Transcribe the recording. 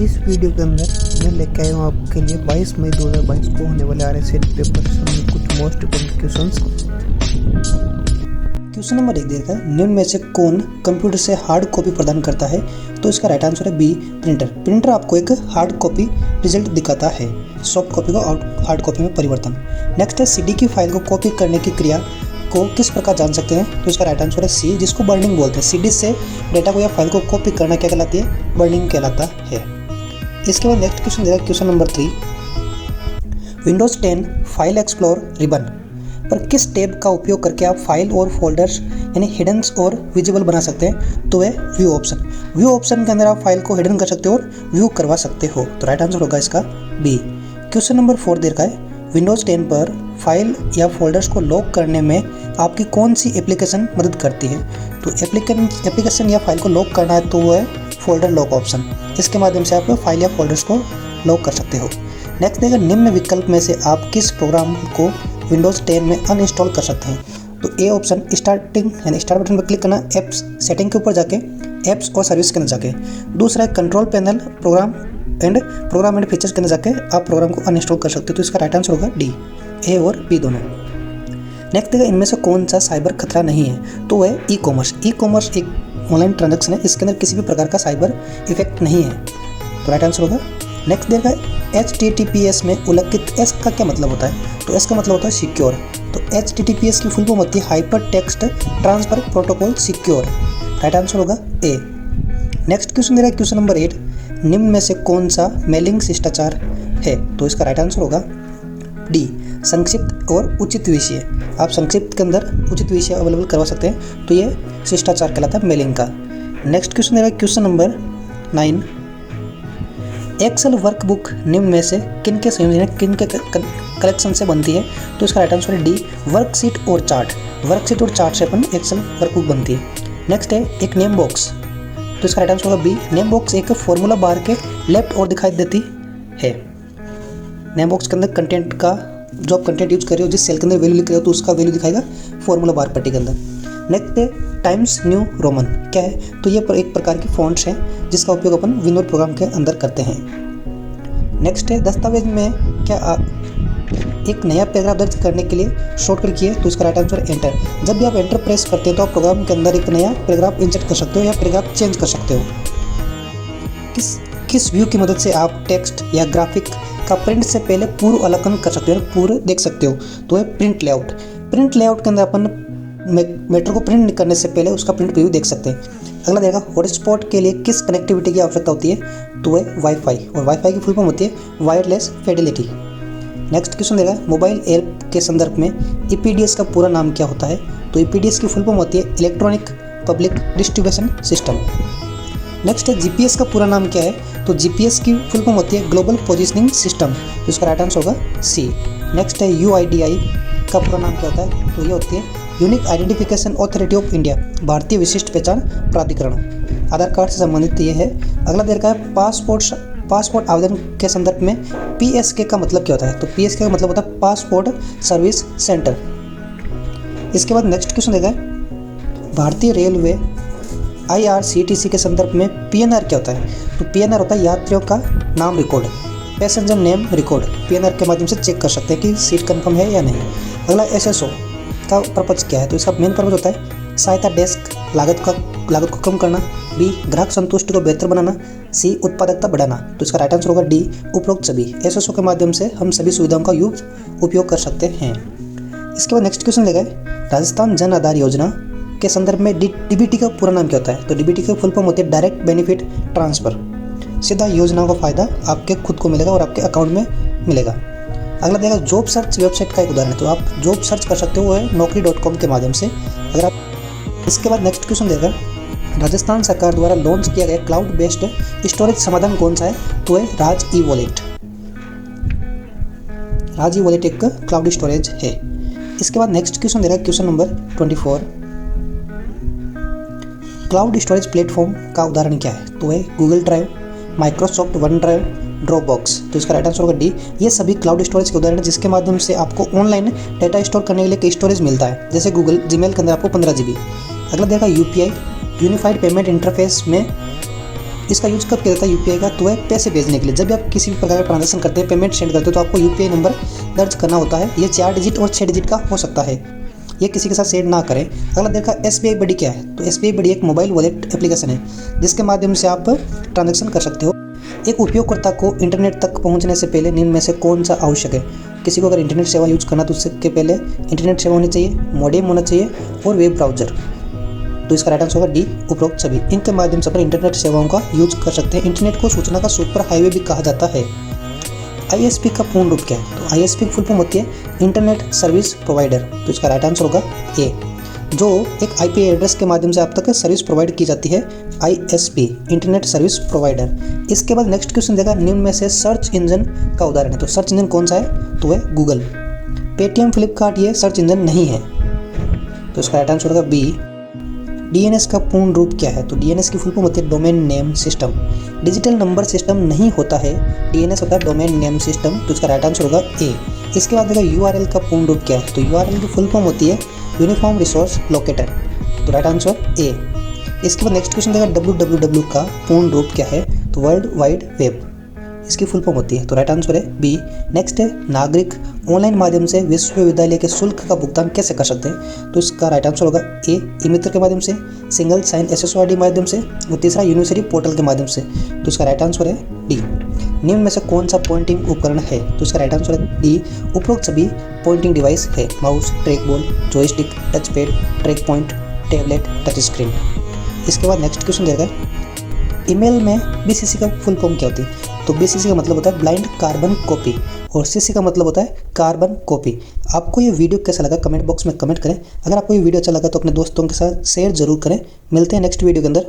इस वीडियो के अंदर मैं लेके आया हूँ आपके लिए 22 मई 2022 को होने वाले RSET पेपर से कुछ most important questions. Question number 1 देगा, निम्न में से कौन कंप्यूटर से हार्ड कॉपी प्रदान करता है? तो इसका राइट आंसर है बी, प्रिंटर। प्रिंटर आपको एक हार्ड कॉपी रिजल्ट दिखाता है, सॉफ्ट कॉपी को हार्ड कॉपी में परिवर्तन। नेक्स्ट है, सीडी की फाइल को कॉपी करने की क्रिया को किस प्रकार जान सकते हैं? तो इसका राइट आंसर है सी, जिसको बर्निंग बोलते हैं। सीडी से डेटा को या फाइल को कॉपी करना क्या कहलाती है? बर्निंग कहलाता है। इसके बाद नेक्स्ट क्वेश्चन देगा, question number 3, Windows 10 file explore ribbon पर किस टैब का उपयोग करके आप फाइल और फोल्डर्स यानी हिडन्स और विजिबल बना सकते हैं? तो है व्यू ऑप्शन। व्यू ऑप्शन के अंदर आप फाइल को हिडन कर सकते हो और व्यू करवा सकते हो। तो राइट आंसर होगा इसका बी। क्वेश्चन नंबर 4 दे रखा है, विंडोज 10 पर फाइल या फोल्डर्स को लॉक करने में आपकी कौन सी एप्लीकेशन मदद करती है? तो एप्लीकेशन या फाइल को लॉक करना है तो वो है फोल्डर लॉक ऑप्शन। इसके माध्यम से आप फाइल या फोल्डर्स को लॉक कर सकते हो। नेक्स्ट देगा, निम्न विकल्प में से आप किस प्रोग्राम को विंडोज 10 में अनइंस्टॉल कर सकते हैं? तो ए ऑप्शन, स्टार्टिंग यानी स्टार्ट बटन पर क्लिक करना, एप्स सेटिंग के ऊपर जाके एप्स और सर्विस के अंदर जाके। दूसरा है control panel, program and features के अंदर जाके आप प्रोग्राम को अनइंस्टॉल कर सकते हो। तो इसका राइट आंसर होगा डी, ए और बी दोनों। नेक्स्ट देगा, इनमें से कौन सा साइबर खतरा नहीं है? तो है ई कॉमर्स। ई कॉमर्स एक ऑनलाइन ट्रांजैक्शन है, इसके अंदर किसी भी प्रकार का साइबर इफेक्ट नहीं है। तो राइट आंसर होगा। नेक्स्ट देगा, HTTPS में उल्लिखित S का क्या मतलब होता है? तो S का मतलब होता है सिक्योर। तो HTTPS की फुल फॉर्म होती है hyper text transfer protocol secure. Right answer होगा ए। नेक्स्ट क्वेश्चन दे रहा है, क्वेश्चन नंबर 8, निम्न में से कौन सा मेलिंग शिष्टाचार है? तो इसका राइट आंसर होगा डी, संक्षिप्त और उचित विषय। आप संक्षिप्त के अंदर उचित विषय अवेलेबल करवा सकते हैं, तो ये शिष्टाचार कहलाता है मेलिंग का। नेक्स्ट क्वेश्चन दे रहा है, क्वेश्चन नंबर 9, एक्सेल वर्कबुक निम्न में से किन के संयोजन किन के कलेक्शन से बनती है? तो इसका राइट आंसर है डी, वर्कशीट और चार्ट। वर्कशीट और चार्ट से अपन एक्सेल वर्कबुक बनती है। नेक्स्ट है एक नेम बॉक्स, तो इसका राइट आंसर होगा बी, नेम बॉक्स एक फॉर्मूला बार के लेफ्ट और दिखाई देती है। नेम बॉक्स के अंदर कंटेंट का जो आप कंटेंट यूज कर रहे हो, जिस सेल के अंदर वैल्यू लिख रहे हो तो उसका वैल्यू दिखाएगा फॉर्मूला बार पट्टी के अंदर। नेक्स्ट है टाइम्स न्यू रोमन, क्या है? तो ये एक प्रकार की फॉन्ट्स हैं जिसका उपयोग अपन विंडोज प्रोग्राम के अंदर करते हैं। नेक्स्ट है दस्तावेज में क्या एक नया पैराग्राफ दर्ज करने के लिए शॉर्टकट की है? तो इसका राइट आंसर एंटर। जब भी आप एंटर प्रेस करते हो तो आप प्रोग्राम के अंदर एक नया पैराग्राफ इंसर्ट कर सकते हो या पैराग्राफ चेंज कर सकते हो। किस व्यू की मदद से आप टेक्स्ट या ग्राफिक का प्रिंट से पहले पूर्व अवलोकन कर सकते हो, पूरे देख सकते हो? तो है प्रिंट लेआउट। प्रिंट लेआउट के अंदर अपन मैटर को प्रिंट करने से पहले उसका प्रिंट व्यू देख सकते हैं। अगला देगा, हॉटस्पॉट के लिए किस कनेक्टिविटी की आवश्यकता होती है? तो है वाईफाई, और वाईफाई की फुल फॉर्म होती है वायरलेस फिडेलिटी। नेक्स्ट क्वेश्चन देगा, मोबाइल ऐप के संदर्भ में EPDS का पूरा नाम क्या होता है? तो EPDS की फुल फॉर्म होती है electronic public distribution system. Next है GPS का पूरा नाम क्या है? तो GPS की फुल फॉर्म होती है ग्लोबल पोजिशनिंग सिस्टम। तो इसका राइट आंसर होगा सी। नेक्स्ट है UIDI का पूरा नाम क्या होता है? तो ये होती है unique identification authority of India, भारतीय विशिष्ट पहचान प्राधिकरण। आधार कार्ड से संबंधित ये है। अगला दे रखा है पासपोर्ट आवेदन के संदर्भ में PSK का मतलब क्या होता है? तो PSK का मतलब होता है पासपोर्ट सर्विस सेंटर। इसके बाद नेक्स्ट क्वेश्चन देगा, भारतीय रेलवे IRCTC के संदर्भ में PNR क्या होता है? तो PNR होता है यात्रियों का नाम record, passenger name record. PNR के माध्यम से चेक कर सकते हैं कि सीट कंफर्म है या नहीं। अगला SSO का पर्पज क्या है? तो इसका मेन पर्पज होता है सहायता डेस्क, लागत को कम करना, बी ग्राहक संतुष्टि को बेहतर बनाना, सी उत्पादकता बढ़ाना। तो इसका राइट आंसर होगा डी, उपरोक्त सभी। SSO के माध्यम से हम सभी सुविधाओं का उपयोग कर सकते हैं। इसके बाद नेक्स्ट क्वेश्चन देगा, राजस्थान जन आधार योजना के संदर्भ में DBT का पूरा नाम क्या होता है? तो DBT की फुल फॉर्म होती है डायरेक्ट बेनिफिट ट्रांसफर। सीधा योजनाओं का फायदा आपके खुद को मिलेगा और आपके अकाउंट में मिलेगा। अगला देगा, जॉब सर्च वेबसाइट का एक उदाहरण है, तो आप जॉब सर्च कर सकते हो, वो है naukri.com के माध्यम से। अगर आप इसके बाद नेक्स्ट क्वेश्चन देगा, राजस्थान सरकार द्वारा लॉन्च किया गया क्लाउड बेस्ड स्टोरेज समाधान कौन सा है? तो है राज ई वॉलेट। राज ई वॉलेट एक क्लाउड स्टोरेज है। इसके बाद नेक्स्ट क्वेश्चन दे रहा है, question number 24, cloud storage platform का उदाहरण क्या है? तो है Google drive, Microsoft one drive, Dropbox. तो इसका राइट आंसर होगा डी। ये सभी क्लाउड स्टोरेज के उदाहरण हैं जिसके माध्यम से आपको ऑनलाइन डेटा स्टोर करने के लिए कई स्टोरेज मिलता है, जैसे गूगल जीमेल के अंदर आपको 15 GB। अगला देखा UPI यूनिफाइड पेमेंट इंटरफेस में इसका यूज़ कब किया जाता है यूपीआई का? तो है पैसे भेजने के लिए। जब भी आप किसी भी प्रकार का ट्रांजैक्शन करते हैं, पेमेंट सेंड करते हो, तो आपको यूपीआई नंबर दर्ज करना होता है। ये 4 डिजिट और 6 डिजिट का हो सकता है। ये किसी के साथ शेयर ना करें। अगला देखा एसबीआई बडी क्या है? तो एसबीआई बडी एक मोबाइल वॉलेट एप्लीकेशन है जिसके माध्यम से आप ट्रांजैक्शन कर सकते हो। एक उपयोगकर्ता को इंटरनेट तक पहुंचने से पहले निम्न में से कौन सा आवश्यक है? किसी को अगर इंटरनेट सेवा यूज करना तो उसके पहले इंटरनेट सेवा होनी चाहिए, मॉडेम होना चाहिए और वेब ब्राउजर। तो इसका राइट आंसर होगा डी, उपरोक्त सभी। इनके माध्यम से अपने इंटरनेट सेवाओं का यूज कर सकते हैं। इंटरनेट को सूचना का सुपर हाईवे भी कहा जाता है। आईएसपी का पूर्ण रूप क्या है? तो आईएसपी की फुल फॉर्म होती है इंटरनेट सर्विस प्रोवाइडर। तो इसका राइट आंसर होगा ए, जो एक आईपी एड्रेस के माध्यम से आप तक सर्विस प्रोवाइड की जाती है, आईएसपी, इंटरनेट सर्विस प्रोवाइडर। इसके बाद नेक्स्ट क्वेश्चन देखा, निम्न में से सर्च इंजन का उदाहरण है। तो सर्च इंजन कौन सा है? तो है गूगल। पेटीएम, फ्लिपकार्ट ये सर्च इंजन नहीं है। तो इसका राइट आंसर होगा बी। डीएनएस का पूर्ण रूप क्या है? तो डीएनएस की फुल फॉर्म होती है domain name system. Digital number system नहीं होता है, डीएनएस होता है डोमेन नेम सिस्टम। तो इसका राइट आंसर होगा ए। इसके बाद देखा यूआरएल का पूर्ण रूप क्या है? तो यूआरएल की फुल फॉर्म होती है यूनिफॉर्म रिसोर्स लोकेटर। तो राइट आंसर ए। इसके बाद नेक्स्ट क्वेश्चन देखा www का पूर्ण रूप क्या है? तो वर्ल्ड वाइड वेब इसकी फुल फॉर्म होती है। तो राइट आंसर है बी। नेक्स्ट है नागरिक ऑनलाइन माध्यम से विश्वविद्यालय के शुल्क का भुगतान कैसे कर सकते हैं? तो इसका राइट आंसर होगा ए, ई मित्र के माध्यम से, सिंगल साइन एसएसओआरडी माध्यम से और तीसरा यूनिवर्सिटी पोर्टल के माध्यम से। तो इसका राइट आंसर है डी। निम्न में से कौन सा पॉइंटिंग उपकरण है? तो इसका राइट आंसर है डी, उपरोक्त सभी पॉइंटिंग डिवाइस है। Mouse, track ball, joystick, touch pad, track point, tablet, touch screen. इसके बाद नेक्स्ट क्वेश्चन देखा, ईमेल में बीसीसी का फुल फॉर्म क्या होती है? तो बीसीसी का मतलब होता है ब्लाइंड कार्बन कॉपी और सीसी का मतलब होता है कार्बन कॉपी। आपको ये वीडियो कैसा लगा कमेंट बॉक्स में कमेंट करें। अगर आपको ये वीडियो अच्छा लगा तो अपने दोस्तों के साथ शेयर जरूर करें। मिलते हैं नेक्स्ट वीडियो के अंदर।